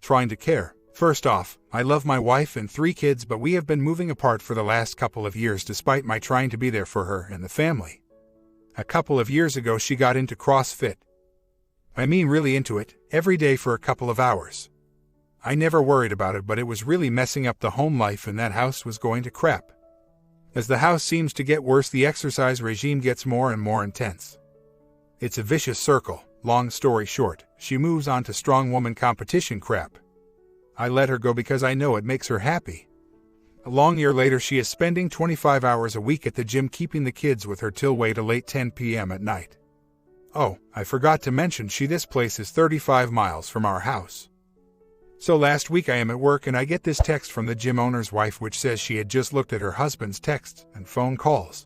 trying to care. First off, I love my wife and 3 kids, but we have been moving apart for the last couple of years despite my trying to be there for her and the family. A couple of years ago she got into CrossFit. I mean really into it, every day for a couple of hours. I never worried about it, but it was really messing up the home life and that house was going to crap. As the house seems to get worse, the exercise regime gets more and more intense. It's a vicious circle. Long story short, she moves on to strong woman competition crap. I let her go because I know it makes her happy. A long year later, she is spending 25 hours a week at the gym keeping the kids with her till way to late 10 p.m. at night. Oh, I forgot to mention this place is 35 miles from our house. So last week I am at work and I get this text from the gym owner's wife which says she had just looked at her husband's texts and phone calls.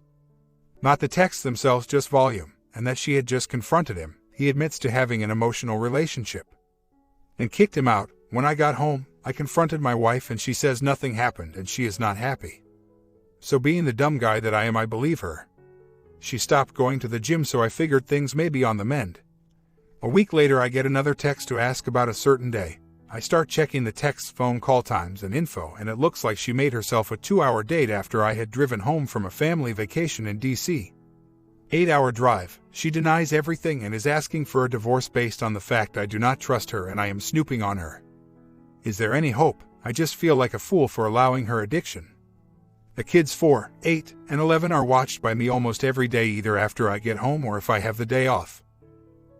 Not the texts themselves, just volume, and that she had just confronted him. He admits to having an emotional relationship and kicked him out. When I got home, I confronted my wife and she says nothing happened and she is not happy. So being the dumb guy that I am, I believe her. She stopped going to the gym, so I figured things may be on the mend. A week later I get another text to ask about a certain day. I start checking the text's phone call times and info, and it looks like she made herself a 2-hour date after I had driven home from a family vacation in DC. 8-hour drive. She denies everything and is asking for a divorce based on the fact I do not trust her and I am snooping on her. Is there any hope? I just feel like a fool for allowing her addiction. The kids 4, 8, and 11 are watched by me almost every day, either after I get home or if I have the day off.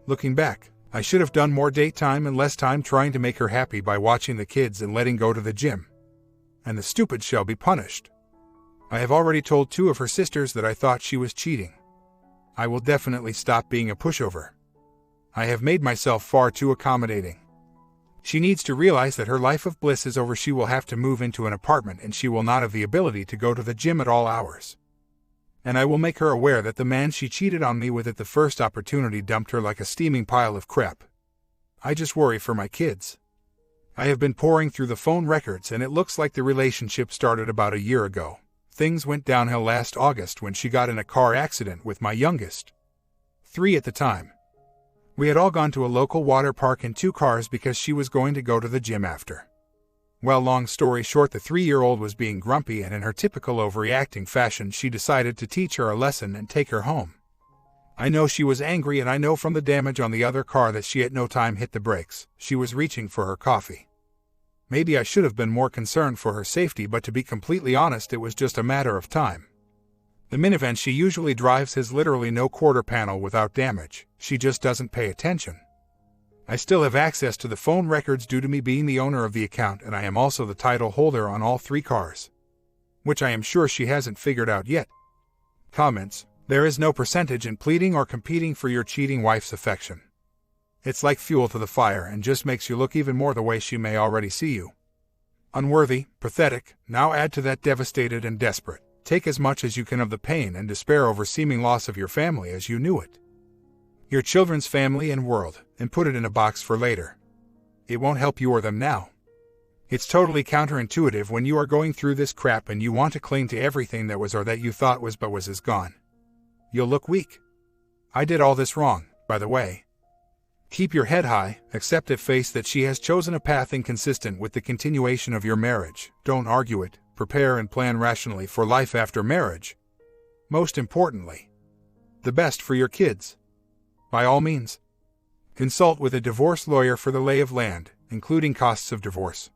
Looking back, I should have done more date time and less time trying to make her happy by watching the kids and letting go to the gym. And the stupid shall be punished. I have already told 2 of her sisters that I thought she was cheating. I will definitely stop being a pushover. I have made myself far too accommodating. She needs to realize that her life of bliss is over. She will have to move into an apartment and she will not have the ability to go to the gym at all hours. And I will make her aware that the man she cheated on me with at the first opportunity dumped her like a steaming pile of crap. I just worry for my kids. I have been poring through the phone records and it looks like the relationship started about a year ago. Things went downhill last August when she got in a car accident with my youngest, 3 at the time. We had all gone to a local water park in 2 cars because she was going to go to the gym after. Well, long story short, the 3-year-old was being grumpy and in her typical overreacting fashion she decided to teach her a lesson and take her home. I know she was angry and I know from the damage on the other car that she at no time hit the brakes. She was reaching for her coffee. Maybe I should have been more concerned for her safety, but to be completely honest, it was just a matter of time. The minivan she usually drives has literally no quarter panel without damage. She just doesn't pay attention. I still have access to the phone records due to me being the owner of the account, and I am also the title holder on all 3 cars. Which I am sure she hasn't figured out yet. Comments: there is no percentage in pleading or competing for your cheating wife's affection. It's like fuel to the fire and just makes you look even more the way she may already see you. Unworthy, pathetic, now add to that devastated and desperate. Take as much as you can of the pain and despair over seeming loss of your family as you knew it. Your children's family and world, and put it in a box for later. It won't help you or them now. It's totally counterintuitive when you are going through this crap and you want to cling to everything that was or that you thought was but was is gone. You'll look weak. I did all this wrong, by the way. Keep your head high, accept at face that she has chosen a path inconsistent with the continuation of your marriage. Don't argue it, prepare and plan rationally for life after marriage. Most importantly, the best for your kids. By all means, consult with a divorce lawyer for the lay of land, including costs of divorce,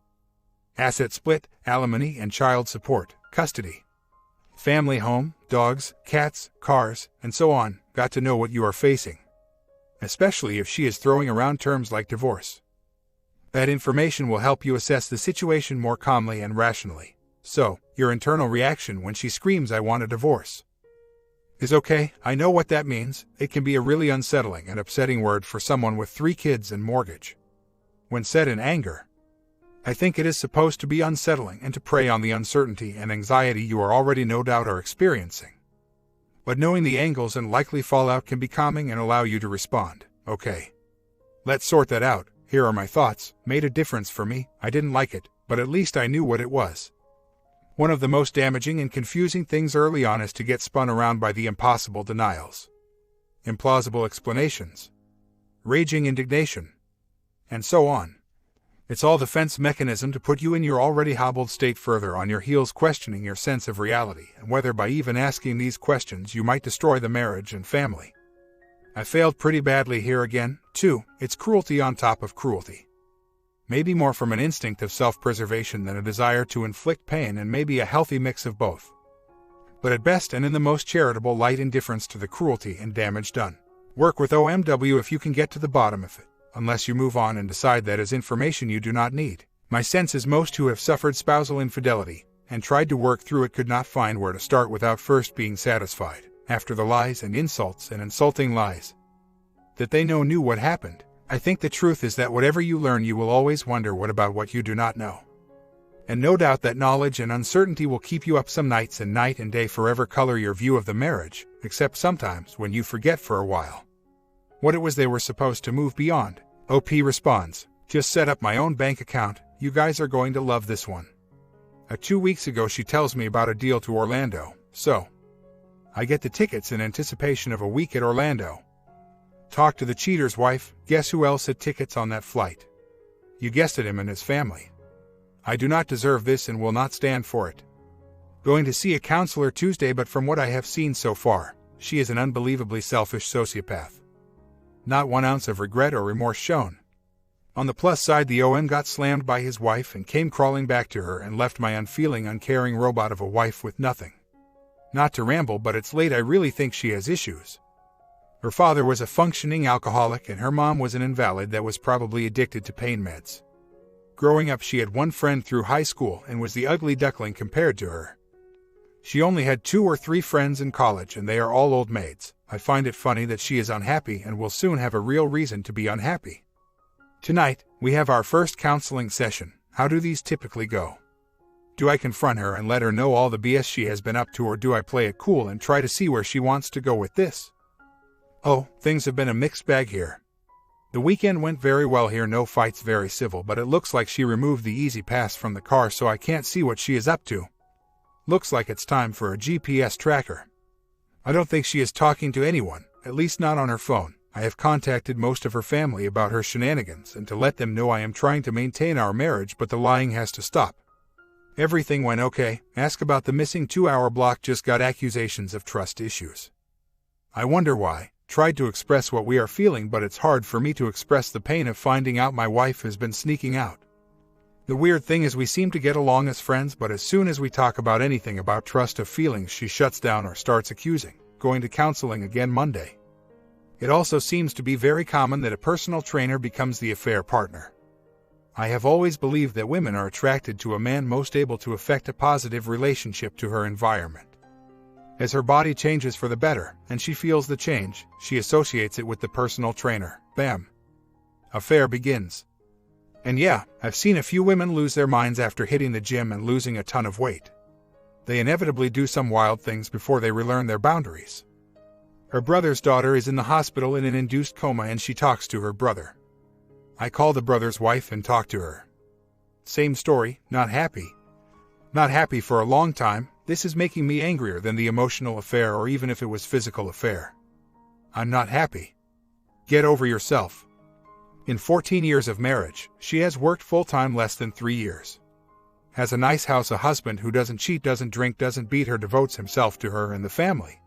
asset split, alimony and child support, custody, family home, dogs, cats, cars, and so on. Got to know what you are facing. Especially if she is throwing around terms like divorce. That information will help you assess the situation more calmly and rationally. So, your internal reaction when she screams, "I want a divorce," is okay. I know what that means. It can be a really unsettling and upsetting word for someone with 3 kids and mortgage. When said in anger, I think it is supposed to be unsettling and to prey on the uncertainty and anxiety you are already no doubt are experiencing. But knowing the angles and likely fallout can be calming and allow you to respond. Okay, let's sort that out. Here are my thoughts. Made a difference for me. I didn't like it, but at least I knew what it was. One of the most damaging and confusing things early on is to get spun around by the impossible denials, implausible explanations, raging indignation, and so on. It's all defense mechanism to put you in your already hobbled state further on your heels, questioning your sense of reality and whether by even asking these questions you might destroy the marriage and family. I failed pretty badly here again, too. It's cruelty on top of cruelty. Maybe more from an instinct of self-preservation than a desire to inflict pain, and maybe a healthy mix of both. But at best and in the most charitable light, indifference to the cruelty and damage done. Work with OMW if you can get to the bottom of it, unless you move on and decide that is information you do not need. My sense is most who have suffered spousal infidelity and tried to work through it could not find where to start without first being satisfied, after the lies and insults and insulting lies, that they knew what happened. I think the truth is that whatever you learn, you will always wonder what about what you do not know. And no doubt that knowledge and uncertainty will keep you up some nights, and night and day forever color your view of the marriage, except sometimes when you forget for a while what it was they were supposed to move beyond. OP responds, just set up my own bank account. You guys are going to love this one. 2 weeks ago she tells me about a deal to Orlando, so I get the tickets in anticipation of a week at Orlando. Talk to the cheater's wife. Guess who else had tickets on that flight? You guessed it, him and his family. I do not deserve this and will not stand for it. Going to see a counselor Tuesday, but from what I have seen so far, she is an unbelievably selfish sociopath. Not 1 ounce of regret or remorse shown. On the plus side, the OM got slammed by his wife and came crawling back to her and left my unfeeling, uncaring robot of a wife with nothing. Not to ramble, but it's late. I really think she has issues. Her father was a functioning alcoholic and her mom was an invalid that was probably addicted to pain meds. Growing up, she had one friend through high school and was the ugly duckling compared to her. She only had 2 or 3 friends in college and they are all old maids. I find it funny that she is unhappy and will soon have a real reason to be unhappy. Tonight, we have our first counseling session. How do these typically go? Do I confront her and let her know all the BS she has been up to, or do I play it cool and try to see where she wants to go with this? Oh, things have been a mixed bag here. The weekend went very well here, no fights, very civil, but it looks like she removed the easy pass from the car so I can't see what she is up to. Looks like it's time for a GPS tracker. I don't think she is talking to anyone, at least not on her phone. I have contacted most of her family about her shenanigans and to let them know I am trying to maintain our marriage, but the lying has to stop. Everything went okay. Ask about the missing 2-hour block, just got accusations of trust issues. I wonder why. Tried to express what we are feeling, but it's hard for me to express the pain of finding out my wife has been sneaking out. The weird thing is we seem to get along as friends, but as soon as we talk about anything about trust of feelings, she shuts down or starts accusing. Going to counseling again Monday. It also seems to be very common that a personal trainer becomes the affair partner. I have always believed that women are attracted to a man most able to affect a positive relationship to her environment. As her body changes for the better, and she feels the change, she associates it with the personal trainer. Bam. Affair begins. And yeah, I've seen a few women lose their minds after hitting the gym and losing a ton of weight. They inevitably do some wild things before they relearn their boundaries. Her brother's daughter is in the hospital in an induced coma and she talks to her brother. I call the brother's wife and talk to her. Same story, not happy. Not happy for a long time. This is making me angrier than the emotional affair, or even if it was physical affair. I'm not happy. Get over yourself. In 14 years of marriage, she has worked full-time less than 3 years. Has a nice house, a husband who doesn't cheat, doesn't drink, doesn't beat her, devotes himself to her and the family.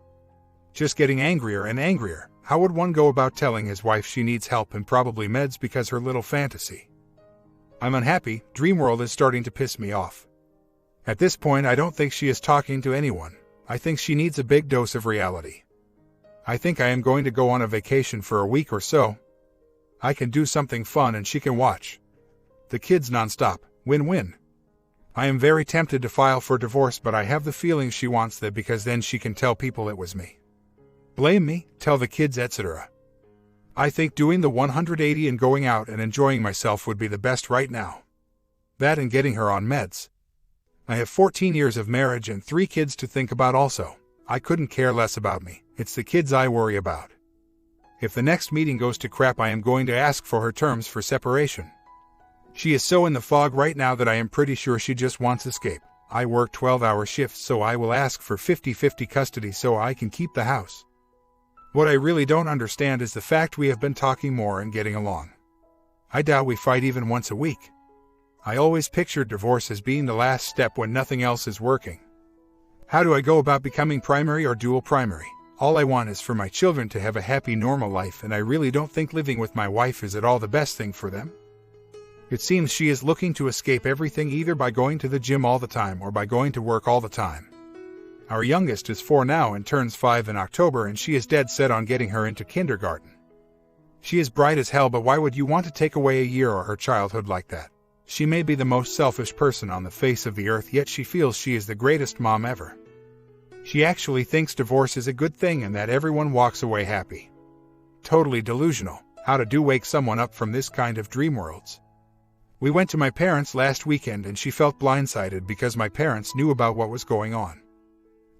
Just getting angrier and angrier. How would one go about telling his wife she needs help and probably meds because her little fantasy? I'm unhappy. Dreamworld is starting to piss me off. At this point, I don't think she is talking to anyone. I think she needs a big dose of reality. I think I am going to go on a vacation for a week or so. I can do something fun and she can watch the kids nonstop. Win-win. I am very tempted to file for divorce, but I have the feeling she wants that because then she can tell people it was me. Blame me, tell the kids, etc. I think doing the 180 and going out and enjoying myself would be the best right now. That and getting her on meds. I have 14 years of marriage and 3 kids to think about also. I couldn't care less about me. It's the kids I worry about. If the next meeting goes to crap, I am going to ask for her terms for separation. She is so in the fog right now that I am pretty sure she just wants escape. I work 12-hour shifts, so I will ask for 50-50 custody so I can keep the house. What I really don't understand is the fact we have been talking more and getting along. I doubt we fight even once a week. I always pictured divorce as being the last step when nothing else is working. How do I go about becoming primary or dual primary? All I want is for my children to have a happy, normal life, and I really don't think living with my wife is at all the best thing for them. It seems she is looking to escape everything either by going to the gym all the time or by going to work all the time. Our youngest is 4 now and turns 5 in October, and she is dead set on getting her into kindergarten. She is bright as hell, but why would you want to take away a year or her childhood like that? She may be the most selfish person on the face of the earth, yet she feels she is the greatest mom ever. She actually thinks divorce is a good thing and that everyone walks away happy. Totally delusional. How to wake someone up from this kind of dream worlds? We went to my parents last weekend and she felt blindsided because my parents knew about what was going on.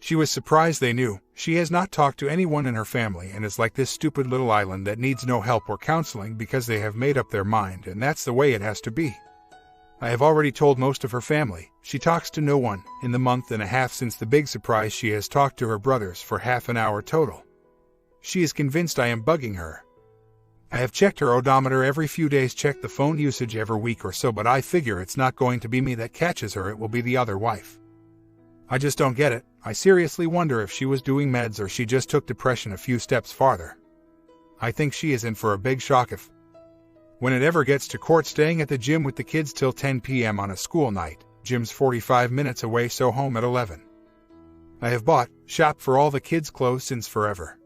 She was surprised they knew. She has not talked to anyone in her family and is like this stupid little island that needs no help or counseling because they have made up their mind, and that's the way it has to be. I have already told most of her family. She talks to no one. In the month and a half since the big surprise, she has talked to her brothers for half an hour total. She is convinced I am bugging her. I have checked her odometer every few days, checked the phone usage every week or so, but I figure it's not going to be me that catches her, it will be the other wife. I just don't get it. I seriously wonder if she was doing meds or she just took depression a few steps farther. I think she is in for a big shock if, when it ever gets to court, staying at the gym with the kids till 10 p.m. on a school night. Gym's 45 minutes away, so home at 11. I have shopped for all the kids' clothes since forever.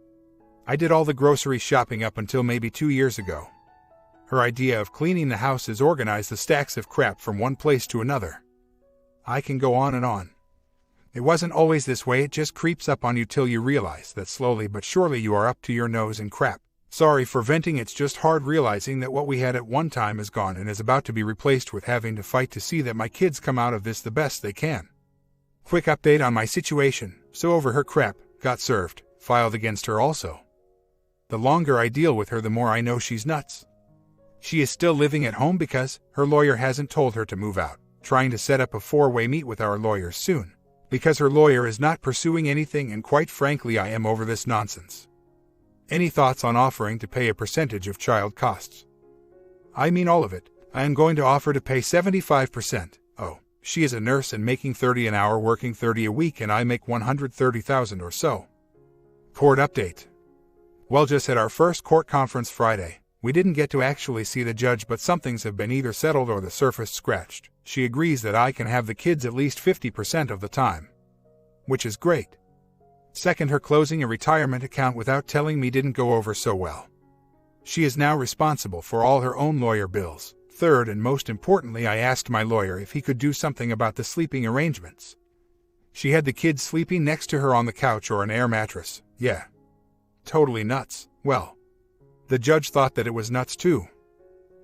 I did all the grocery shopping up until maybe 2 years ago. Her idea of cleaning the house is organize the stacks of crap from one place to another. I can go on and on. It wasn't always this way, it just creeps up on you till you realize that slowly but surely you are up to your nose in crap. Sorry for venting, it's just hard realizing that what we had at one time is gone and is about to be replaced with having to fight to see that my kids come out of this the best they can. Quick update on my situation. So over her crap, got served, filed against her also. The longer I deal with her, the more I know she's nuts. She is still living at home because her lawyer hasn't told her to move out, trying to set up a 4-way meet with our lawyers soon. Because her lawyer is not pursuing anything, and quite frankly I am over this nonsense. Any thoughts on offering to pay a percentage of child costs? I mean all of it. I am going to offer to pay 75%. Oh, she is a nurse and making $30 an hour, working 30 a week, and I make $130,000 or so. Court update. Well, just at our first court conference Friday, we didn't get to actually see the judge, but some things have been either settled or the surface scratched. She agrees that I can have the kids at least 50% of the time, which is great. Second, her closing a retirement account without telling me didn't go over so well. She is now responsible for all her own lawyer bills. Third, and most importantly, I asked my lawyer if he could do something about the sleeping arrangements. She had the kids sleeping next to her on the couch or an air mattress. Yeah. Totally nuts. Well, the judge thought that it was nuts too.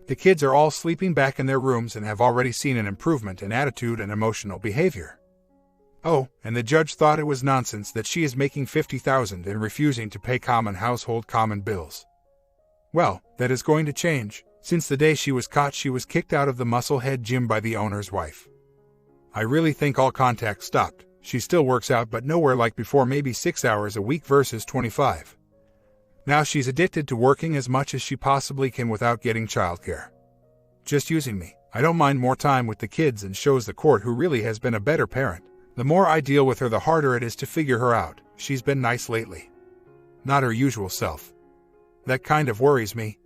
The kids are all sleeping back in their rooms and have already seen an improvement in attitude and emotional behavior. Oh, and the judge thought it was nonsense that she is making $50,000 and refusing to pay common bills. Well, that is going to change. Since the day she was caught, she was kicked out of the Musclehead gym by the owner's wife. I really think all contact stopped. She still works out, but nowhere like before, maybe 6 hours a week versus 25. Now she's addicted to working as much as she possibly can without getting childcare. Just using me. I don't mind more time with the kids, and shows the court who really has been a better parent. The more I deal with her, the harder it is to figure her out. She's been nice lately. Not her usual self. That kind of worries me.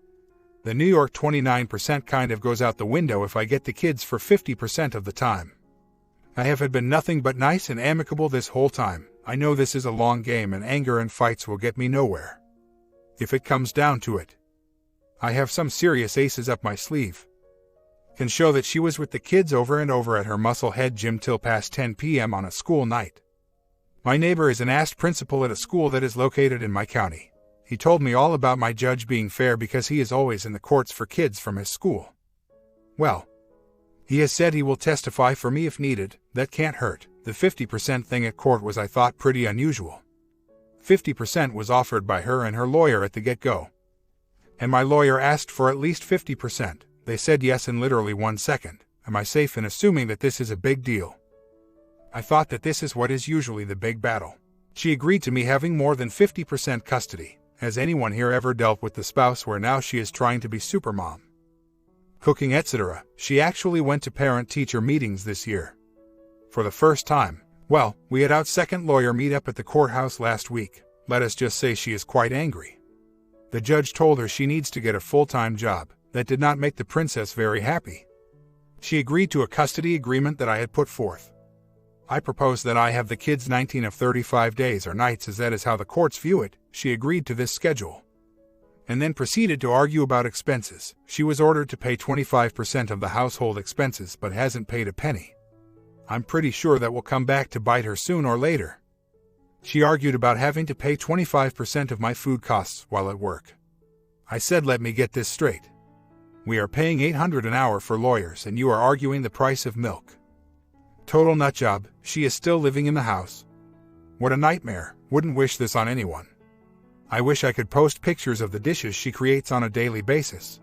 The New York 29% kind of goes out the window if I get the kids for 50% of the time. I have been nothing but nice and amicable this whole time. I know this is a long game and anger and fights will get me nowhere. If it comes down to it, I have some serious aces up my sleeve. Can show that she was with the kids over and over at her Musclehead gym till past 10 p.m. on a school night. My neighbor is an ass principal at a school that is located in my county. He told me all about my judge being fair because he is always in the courts for kids from his school. Well, he has said he will testify for me if needed. That can't hurt. The 50% thing at court was, I thought, pretty unusual. 50% was offered by her and her lawyer at the get-go. And my lawyer asked for at least 50%. They said yes in literally 1 second. Am I safe in assuming that this is a big deal? I thought that this is what is usually the big battle. She agreed to me having more than 50% custody. Has anyone here ever dealt with the spouse where now she is trying to be supermom? cooking, etc. She actually went to parent-teacher meetings this year. For the first time. Well, we had our second lawyer meet up at the courthouse last week. Let us just say she is quite angry. The judge told her she needs to get a full-time job. That did not make the princess very happy. She agreed to a custody agreement that I had put forth. I proposed that I have the kids 19 of 35 days or nights, as that is how the courts view it. She agreed to this schedule. And then proceeded to argue about expenses. She was ordered to pay 25% of the household expenses but hasn't paid a penny. I'm pretty sure that will come back to bite her soon or later. She argued about having to pay 25% of my food costs while at work. I said, let me get this straight. We are paying $800 an hour for lawyers and you are arguing the price of milk. Total nutjob. She is still living in the house. What a nightmare. Wouldn't wish this on anyone. I wish I could post pictures of the dishes she creates on a daily basis.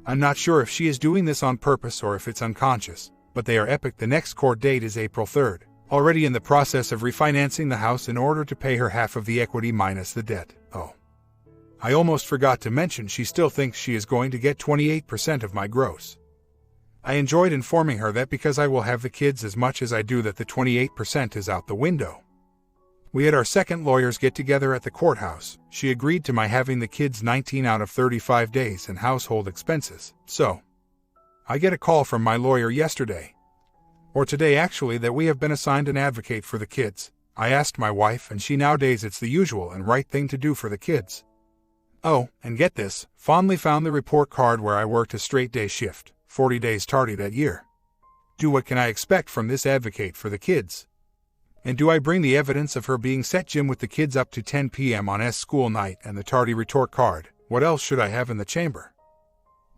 I'm not sure if she is doing this on purpose or if it's unconscious, but they are epic. The next court date is April 3rd. Already in the process of refinancing the house in order to pay her half of the equity minus the debt. Oh. I almost forgot to mention she still thinks she is going to get 28% of my gross. I enjoyed informing her that because I will have the kids as much as I do, that the 28% is out the window. We had our second lawyers get together at the courthouse. She agreed to my having the kids 19 out of 35 days and household expenses. So, I get a call from my lawyer yesterday, or today actually, that we have been assigned an advocate for the kids. I asked my wife and she nowadays it's the usual and right thing to do for the kids. Oh, and get this, fondly found the report card where I worked a straight day shift, 40 days tardy that year. What can I expect from this advocate for the kids? And do I bring the evidence of her being set gym with the kids up to 10 p.m. on school night and the tardy retort card? What else should I have in the chamber?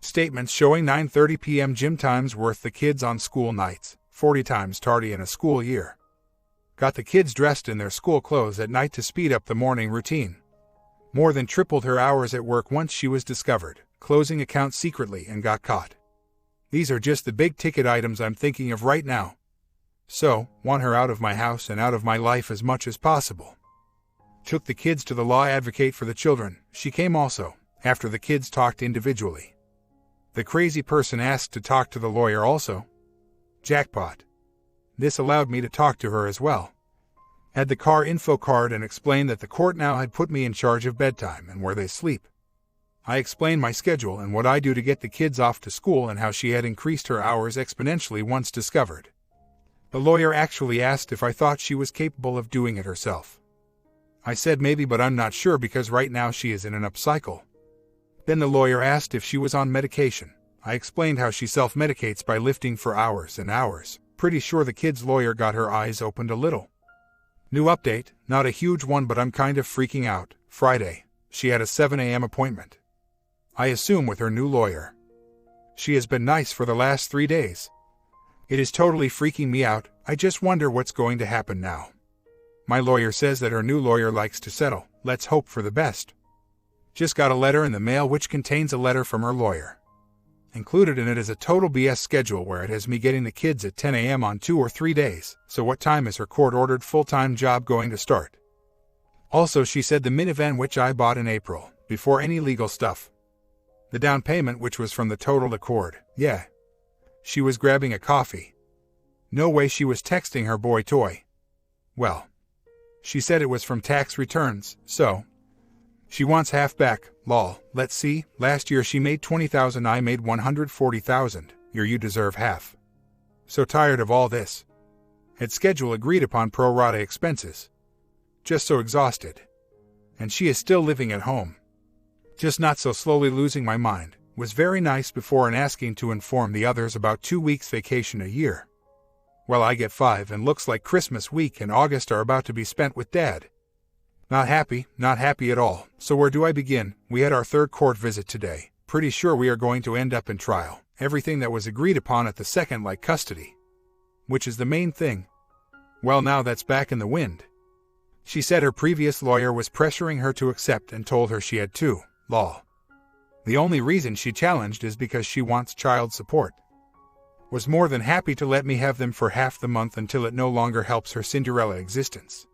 Statements showing 9:30 p.m. gym times worth the kids on school nights, 40 times tardy in a school year. Got the kids dressed in their school clothes at night to speed up the morning routine. More than tripled her hours at work once she was discovered, closing accounts secretly and got caught. These are just the big ticket items I'm thinking of right now. So, want her out of my house and out of my life as much as possible. Took the kids to the law advocate for the children. She came also, after the kids talked individually. The crazy person asked to talk to the lawyer also. Jackpot. This allowed me to talk to her as well. Had the car info card and explained that the court now had put me in charge of bedtime and where they sleep. I explained my schedule and what I do to get the kids off to school and how she had increased her hours exponentially once discovered. The lawyer actually asked if I thought she was capable of doing it herself. I said maybe, but I'm not sure because right now she is in an up cycle. Then the lawyer asked if she was on medication. I explained how she self-medicates by lifting for hours and hours. Pretty sure the kid's lawyer got her eyes opened a little. New update, not a huge one, but I'm kind of freaking out. Friday, she had a 7 a.m. appointment. I assume with her new lawyer. She has been nice for the last 3 days. It is totally freaking me out. I just wonder what's going to happen now. My lawyer says that her new lawyer likes to settle. Let's hope for the best. Just got a letter in the mail which contains a letter from her lawyer. Included in it is a total BS schedule where it has me getting the kids at 10 a.m. on 2 or 3 days. So what time is her court-ordered full-time job going to start? Also, she said the minivan which I bought in April, before any legal stuff. The down payment which was from the total accord. Yeah. She was grabbing a coffee. No way she was texting her boy toy. Well, she said it was from tax returns, so she wants half back. Lol. Let's see. Last year she made $20,000, I made $140,000. You deserve half. So tired of all this. Had schedule agreed upon pro rata expenses. Just so exhausted. And she is still living at home. Just not so slowly losing my mind. Was very nice before and asking to inform the others about 2 weeks vacation a year. Well, I get 5 and looks like Christmas week and August are about to be spent with Dad. Not happy at all. So where do I begin? We had our 3rd court visit today. Pretty sure we are going to end up in trial. Everything that was agreed upon at the second, like custody. Which is the main thing. Well, now that's back in the wind. She said her previous lawyer was pressuring her to accept and told her she had to. Lol. The only reason she challenged is because she wants child support. Was more than happy to let me have them for half the month until it no longer helps her Cinderella existence.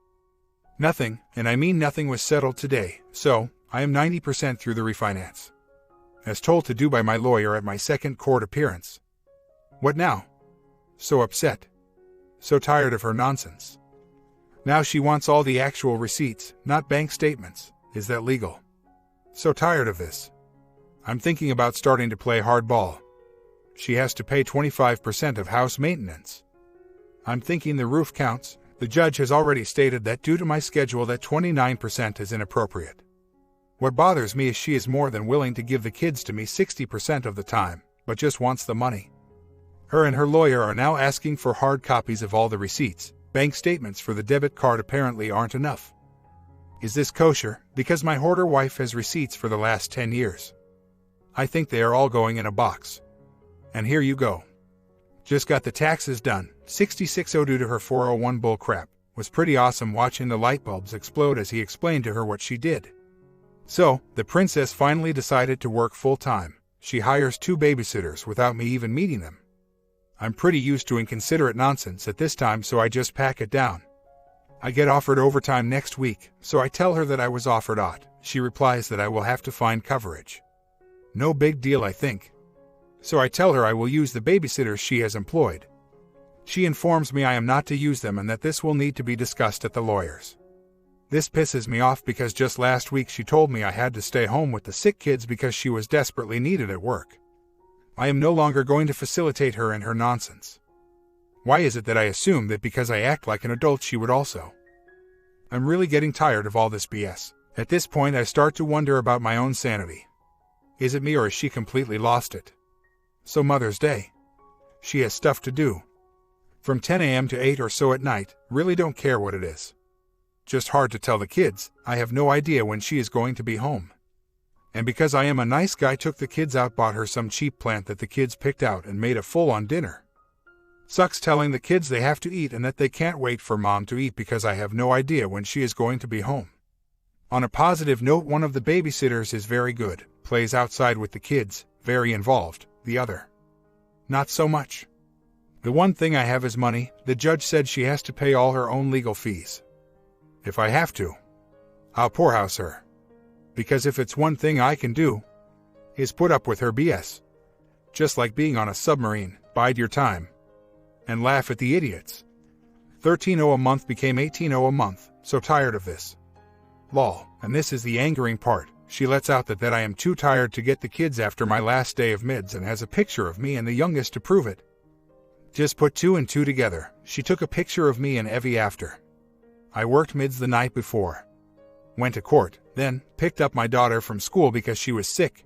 Nothing, and I mean nothing, was settled today, so I am 90% through the refinance. as told to do by my lawyer at my second court appearance. What now? So upset. So tired of her nonsense. Now she wants all the actual receipts, not bank statements. Is that legal? So tired of this. I'm thinking about starting to play hardball. She has to pay 25% of house maintenance. I'm thinking the roof counts. The judge has already stated that due to my schedule that 29% is inappropriate. What bothers me is she is more than willing to give the kids to me 60% of the time, but just wants the money. Her and her lawyer are now asking for hard copies of all the receipts. Bank statements for the debit card apparently aren't enough. Is this kosher? Because my hoarder wife has receipts for the last 10 years. I think they are all going in a box. And here you go. Just got the taxes done. 66.0 due to her 401 bullcrap. Was pretty awesome watching the light bulbs explode as he explained to her what she did. So, the princess finally decided to work full-time. She hires 2 babysitters without me even meeting them. I'm pretty used to inconsiderate nonsense at this time, so I just pack it down. I get offered overtime next week, so I tell her that I was offered OT. She replies that I will have to find coverage. No big deal, I think. So I tell her I will use the babysitters she has employed. She informs me I am not to use them and that this will need to be discussed at the lawyers. This pisses me off because just last week she told me I had to stay home with the sick kids because she was desperately needed at work. I am no longer going to facilitate her and her nonsense. Why is it that I assume that because I act like an adult she would also? I'm really getting tired of all this BS. At this point I start to wonder about my own sanity. Is it me or has she completely lost it? So Mother's Day. She has stuff to do. From 10 a.m. to 8 or so at night, really don't care what it is. Just hard to tell the kids, I have no idea when she is going to be home. And because I am a nice guy, took the kids out, bought her some cheap plant that the kids picked out and made a full-on dinner. Sucks telling the kids they have to eat and that they can't wait for Mom to eat because I have no idea when she is going to be home. On a positive note, one of the babysitters is very good, plays outside with the kids, very involved. The other, not so much. The one thing I have is money. The judge said she has to pay all her own legal fees. If I have to, I'll poorhouse her. Because if it's one thing I can do, is put up with her BS. Just like being on a submarine, bide your time. And laugh at the idiots. 13.0 a month became 18.0 a month, so tired of this. Lol, and this is the angering part. She lets out that I am too tired to get the kids after my last day of mids and has a picture of me and the youngest to prove it. Just put 2 and 2 together. She took a picture of me and Evie after. I worked mids the night before. Went to court, then picked up my daughter from school because she was sick.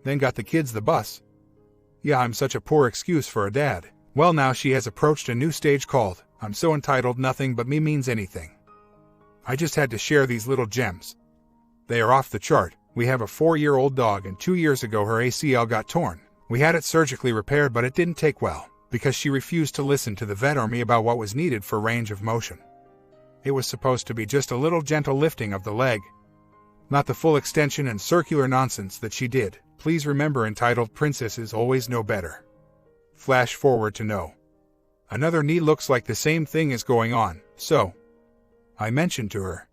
Then got the kids the bus. Yeah, I'm such a poor excuse for a dad. Well, now she has approached a new stage called, I'm so entitled nothing but me means anything. I just had to share these little gems. They are off the chart. We have a 4-year-old dog and 2 years ago her ACL got torn. We had it surgically repaired, but it didn't take well because she refused to listen to the vet or me about what was needed for range of motion. It was supposed to be just a little gentle lifting of the leg, not the full extension and circular nonsense that she did. Please remember, entitled princesses always know better. Flash forward to no. Another knee looks like the same thing is going on, so I mentioned to her,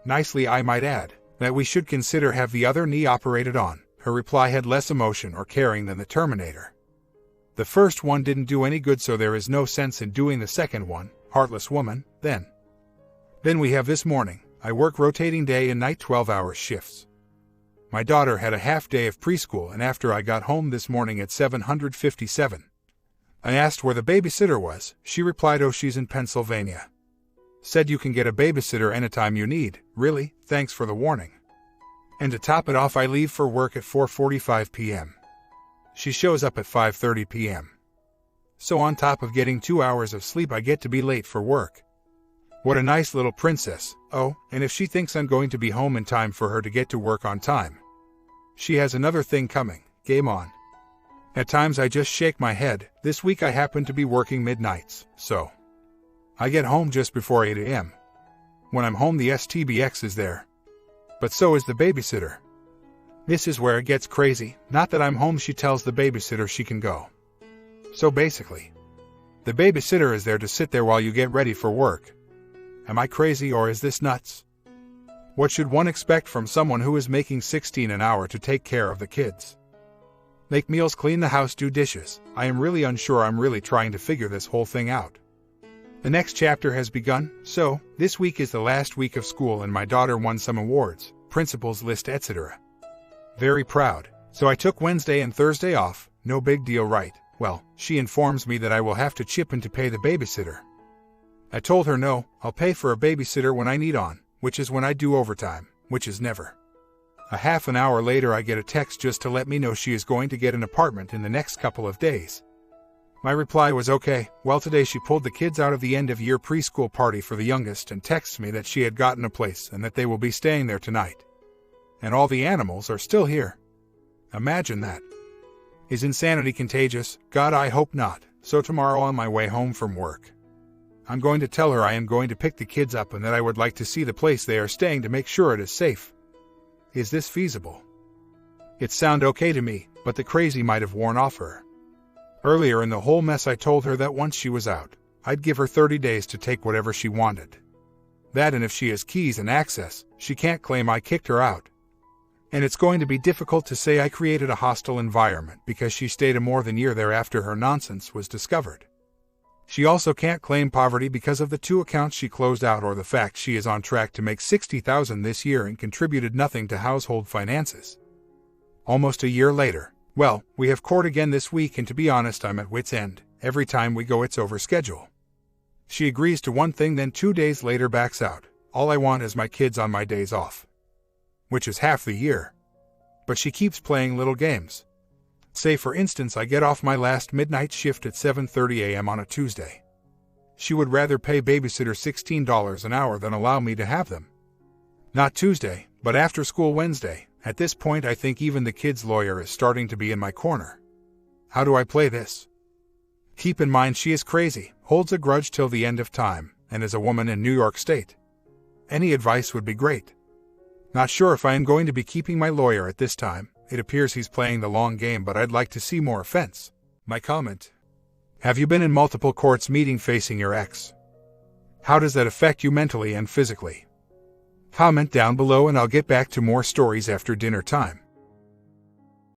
nicely I might add, that we should consider have the other knee operated on. Her reply had less emotion or caring than the Terminator. The first one didn't do any good, so there is no sense in doing the second one. Heartless woman. Then we have this morning. I work rotating day and night 12-hour shifts. My daughter had a half day of preschool, and after I got home this morning at 7:57, I asked where the babysitter was. She replied, oh, she's in Pennsylvania. Said you can get a babysitter anytime you need. Really? Thanks for the warning. And to top it off, I leave for work at 4:45 p.m. She shows up at 5:30 p.m. So on top of getting 2 hours of sleep, I get to be late for work. What a nice little princess. Oh, and if she thinks I'm going to be home in time for her to get to work on time, she has another thing coming. Game on. At times I just shake my head. This week I happen to be working midnights, so I get home just before 8 a.m. When I'm home, the STBX is there. But so is the babysitter. This is where it gets crazy. Not that I'm home, she tells the babysitter she can go. So basically, the babysitter is there to sit there while you get ready for work. Am I crazy or is this nuts? What should one expect from someone who is making $16 an hour to take care of the kids? Make meals, clean the house, do dishes. I am really unsure. I'm really trying to figure this whole thing out. The next chapter has begun, so this week is the last week of school and my daughter won some awards, principal's list, etc. Very proud. So I took Wednesday and Thursday off, no big deal, right? Well, she informs me that I will have to chip in to pay the babysitter. I told her no, I'll pay for a babysitter when I need on, which is when I do overtime, which is never. A half an hour later I get a text just to let me know she is going to get an apartment in the next couple of days. My reply was okay. Well, today she pulled the kids out of the end-of-year preschool party for the youngest and texts me that she had gotten a place and that they will be staying there tonight. And all the animals are still here. Imagine that. Is insanity contagious? God, I hope not. So tomorrow on my way home from work, I'm going to tell her I am going to pick the kids up and that I would like to see the place they are staying to make sure it is safe. Is this feasible? It sounded okay to me, but the crazy might have worn off her. Earlier in the whole mess I told her that once she was out, I'd give her 30 days to take whatever she wanted. That, and if she has keys and access, she can't claim I kicked her out. And it's going to be difficult to say I created a hostile environment because she stayed a more than year there after her nonsense was discovered. She also can't claim poverty because of the 2 accounts she closed out or the fact she is on track to make $60,000 this year and contributed nothing to household finances. Almost a year later, well, we have court again this week and to be honest I'm at wit's end. Every time we go it's over schedule. She agrees to one thing then 2 days later backs out. All I want is my kids on my days off. Which is half the year. But she keeps playing little games. Say for instance I get off my last midnight shift at 7:30 a.m. on a Tuesday. She would rather pay babysitter $16 an hour than allow me to have them. Not Tuesday, but after school Wednesday. At this point I think even the kid's lawyer is starting to be in my corner. How do I play this? Keep in mind she is crazy, holds a grudge till the end of time, and is a woman in New York State. Any advice would be great. Not sure if I am going to be keeping my lawyer at this time. It appears he's playing the long game, but I'd like to see more offense. My comment. Have you been in multiple courts meeting facing your ex? How does that affect you mentally and physically? Comment down below and I'll get back to more stories after dinner time.